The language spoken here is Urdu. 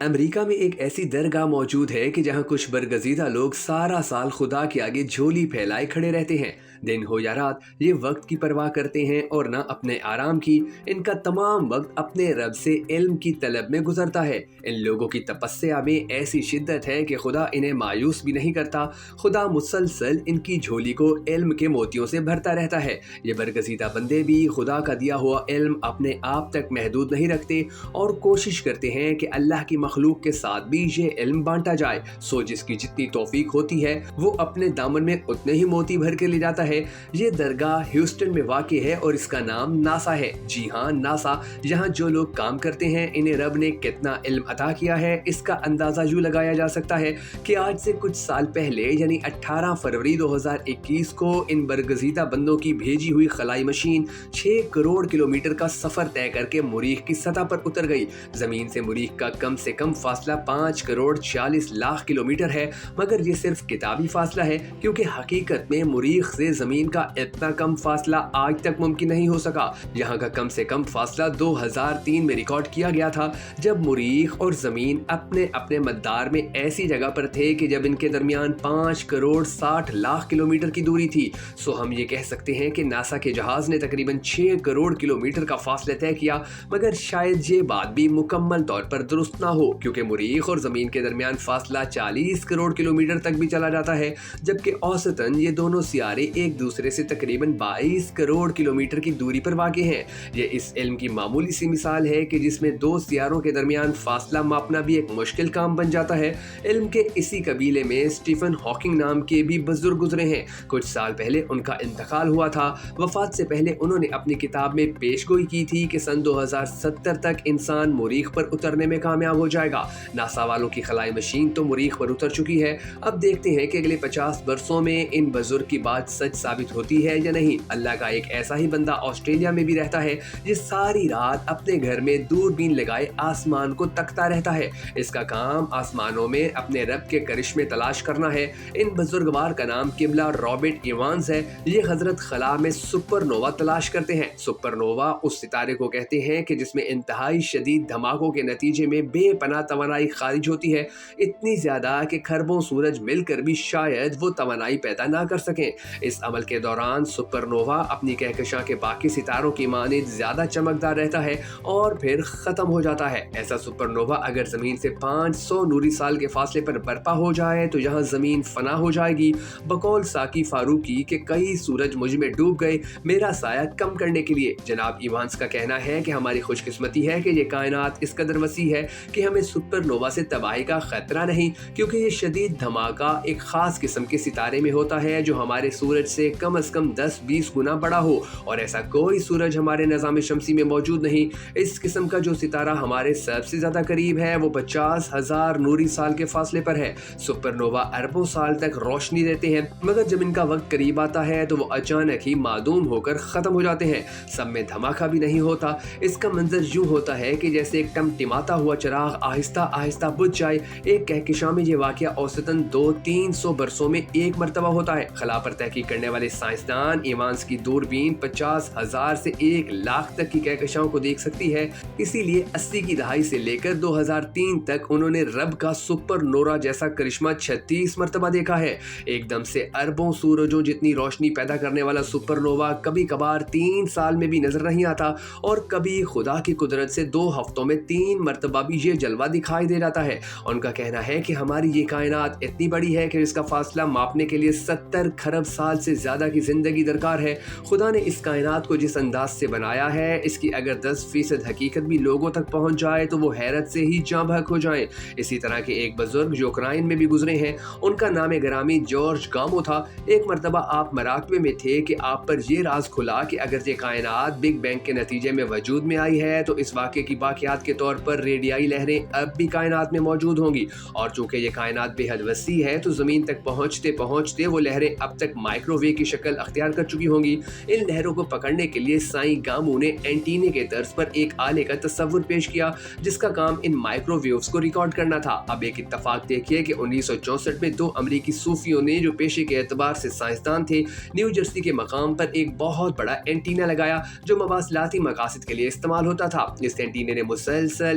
امریکہ میں ایک ایسی درگاہ موجود ہے کہ جہاں کچھ برگزیدہ لوگ سارا سال خدا کے آگے جھولی پھیلائے کھڑے رہتے ہیں۔ دن ہو یا رات یہ وقت کی پرواہ کرتے ہیں اور نہ اپنے آرام کی۔ ان کا تمام وقت اپنے رب سے علم کی طلب میں گزرتا ہے۔ ان لوگوں کی تپسیا میں ایسی شدت ہے کہ خدا انہیں مایوس بھی نہیں کرتا۔ خدا مسلسل ان کی جھولی کو علم کے موتیوں سے بھرتا رہتا ہے۔ یہ برگزیدہ بندے بھی خدا کا دیا ہوا علم اپنے آپ تک محدود نہیں رکھتے اور کوشش کرتے ہیں کہ اللہ کی مخلوق کے ساتھ بھی یہ علم بانٹا جائے۔ سو جس کی جتنی توفیق ہوتی ہے وہ اپنے دامن میں اتنے ہی موتی بھر کے لے جاتا ہے۔ یہ درگاہ ہیوسٹن میں واقع ہے اور اس کا نام ناسا ہے۔ جی ہاں، ناسا۔ یہاں جو لوگ کام کرتے ہیں انہیں رب نے کتنا علم عطا کیا ہے اس کا اندازہ یوں لگایا جا سکتا ہے کہ آج سے کچھ سال پہلے یعنی 18 فروری 2021 کو ان برگزیدہ بندوں کی بھیجی ہوئی خلائی مشین 6 کروڑ کلومیٹر کا سفر طے کر کے مریخ کی سطح پر اتر گئی۔ زمین سے مریخ کا کم سے کم فاصلہ 5 کروڑ 46 لاکھ کلومیٹر ہے، مگر یہ صرف کتابی فاصلہ ہے کیونکہ حقیقت میں مریخ سے زمین کا اتنا کم فاصلہ آج تک ممکن نہیں ہو سکا۔ یہاں کا کم سے کم فاصلہ 2003 میں ریکارڈ کیا گیا تھا جب مریخ اور زمین اپنے اپنے مدار میں ایسی جگہ پر تھے کہ جب ان کے درمیان 5 کروڑ 60 لاکھ کلومیٹر کی دوری تھی۔ سو ہم یہ کہہ سکتے ہیں کہ ناسا کے جہاز نے تقریباً 6 کروڑ کلومیٹر کا فاصلہ طے کیا، مگر شاید یہ بات بھی مکمل طور پر درست نہ ہو کیونکہ مریخ اور زمین کے درمیان فاصلہ 40 کروڑ کلومیٹر تک بھی چلا جاتا ہے، جبکہ اوسطاً یہ دونوں سیارے ایک دوسرے سے تقریباً 22 کروڑ کلومیٹر کی دوری پر واقع ہیں۔ یہ اس علم کی معمولی سی مثال ہے کہ جس میں دو سیاروں کے درمیان فاصلہ ماپنا بھی ایک مشکل کام بن جاتا ہے۔ علم کے اسی قبیلے میں اسٹیفن ہاکنگ نام کے بھی بزرگ گزرے ہیں۔ کچھ سال پہلے ان کا انتقال ہوا تھا۔ وفات سے پہلے انہوں نے اپنی کتاب میں پیش گوئی کی تھی کہ سن 2070 تک انسان مریخ پر اترنے میں کامیاب ہو جائے گا۔ ناسا والوں کی خلائی مشین تو مریخ پر اتر چکی ہے۔ اب دیکھتے ہیں کہ اگلے 50 برسوں میں ان بزرگ کی بات سچ ثابت ہوتی ہے یا نہیں۔ اللہ کا ایک ایسا ہی بندہ آسٹریلیا میں بھی رہتا ہے یہ ساری رات اپنے گھر میں دوربین لگائے آسمان کو تکتا رہتا ہے۔ اس کا کام آسمانوں میں اپنے رب کے کرشمے تلاش کرنا ہے۔ ان بزرگوار کا نام قبلہ رابرٹ ایوانز ہے۔ یہ حضرت خلا میں سپر نووا تلاش کرتے ہیں۔ سپر نووا اس ستارے کو کہتے ہیں کہ جس میں انتہائی شدید دھماکوں کے نتیجے میں بے پناہ توانائی خارج ہوتی ہے، اتنی زیادہ کہ خربوں سورج مل کر بھی شاید وہ توانائی پیدا نہ کر سکیں۔ اس عمل کے دوران سپر نووا اپنی کہکشاں کے باقی ستاروں کی مانند زیادہ چمکدار رہتا ہے اور پھر ختم ہو جاتا ہے۔ ایسا سپر نووا اگر زمین سے 500 نوری سال کے فاصلے پر برپا ہو جائے تو یہاں زمین فنا ہو جائے گی۔ بقول ساقی فاروقی کہ کئی سورج مجھ میں ڈوب گئے میرا سایہ کم کرنے کے لیے۔ جناب ایوانس کا کہنا ہے کہ ہماری خوش قسمتی ہے کہ یہ کائنات اس قدر وسیع ہے کہ ہمیں سپر نووا سے تباہی کا خطرہ نہیں، کیونکہ یہ شدید دھماکہ ایک خاص قسم کے ستارے میں ہوتا ہے جو ہمارے سورج سے کم از کم 10-20 گنا بڑا ہو، اور ایسا کوئی سورج ہمارے نظام شمسی میں موجود نہیں۔ اس قسم کا جو ستارہ ہمارے سب سے زیادہ قریب ہے وہ 50,000 نوری سال کے فاصلے پر ہے۔ سپر نووا اربوں سال تک روشنی دیتے ہیں، مگر جب ان کا وقت قریب آتا ہے تو وہ اچانک ہی معدوم ہو کر ختم ہو جاتے ہیں۔ سب میں دھماکہ بھی نہیں ہوتا۔ اس کا منظر یوں ہوتا ہے کہ جیسے ایک ٹمٹماتا ہوا چراغ آہستہ آہستہ بجھ جائے۔ ایک کہکشاں میں یہ واقعہ اوسطاً 200-300 برسوں میں ایک مرتبہ ہوتا ہے۔ خلا پر تحقیق کرنے والے سائنسدان ایوانس کی دوربین 50,000 سے 1,00,000 تک کی کہکشاؤں کو دیکھ سکتی ہے، اسی لیے 80 کی دہائی سے لے کر 2003 تک انہوں نے رب کا سپر نورا جیسا کرشمہ 36 مرتبہ دیکھا ہے۔ ایک دم سے اربوں سورجوں جتنی روشنی پیدا کرنے والا سپر نووا کبھی کبھار 3 سال میں بھی نظر نہیں آتا، اور کبھی خدا کی قدرت سے 2 ہفتوں میں 3 مرتبہ بھی یہ جلوہ دکھائی دے جاتا ہے۔ ان کا کہنا ہے کہ ہماری یہ کائنات اتنی بڑی ہے کہ اس کا فاصلہ ماپنے کے لیے 70 خرب سال سے زیادہ کی زندگی درکار ہے۔ خدا نے اس کائنات کو جس انداز سے بنایا ہے، اس کی اگر 10% حقیقت بھی لوگوں تک پہنچ جائے تو وہ حیرت سے ہی جاں بحق ہو جائیں۔ اسی طرح کے ایک بزرگ جو اوکرائن میں بھی گزرے ہیں، ان کا نام گرامی جارج گامو تھا۔ ایک مرتبہ آپ مراقبے میں تھے کہ آپ پر یہ راز کھلا کہ اگر یہ کائنات بگ بینگ کے نتیجے میں وجود میں آئی ہے تو اس واقعے کی باقیات کے طور پر ریڈیائی لہریں اب بھی کائنات میں موجود ہوں گی، اور چونکہ یہ کائنات بے حد وسیع ہے تو زمین تک پہنچتے پہنچتے وہ لہریں اب تک مائکرو ویو کی شکل اختیار کر چکی ہوں گی۔ ان لہروں کو پکڑنے کے لیے سائیں گامو نے اینٹینے کے طرز پر ایک آلے کا تصور پیش کیا جس کا کام ان مائکرو ویوز کو ریکارڈ کرنا تھا۔ اب ایک اتفاق دیکھیے کہ 1964 میں 2 امریکی صوفیوں نے جو پیشے کے اعتبار سے سائنسدان تھے، نیو جرسی کے مقام پر ایک بہت بڑا اینٹینا لگایا جو مواصلاتی مقاصد کے لیے استعمال ہوتا تھا۔ اس اینٹینے نے مسلسل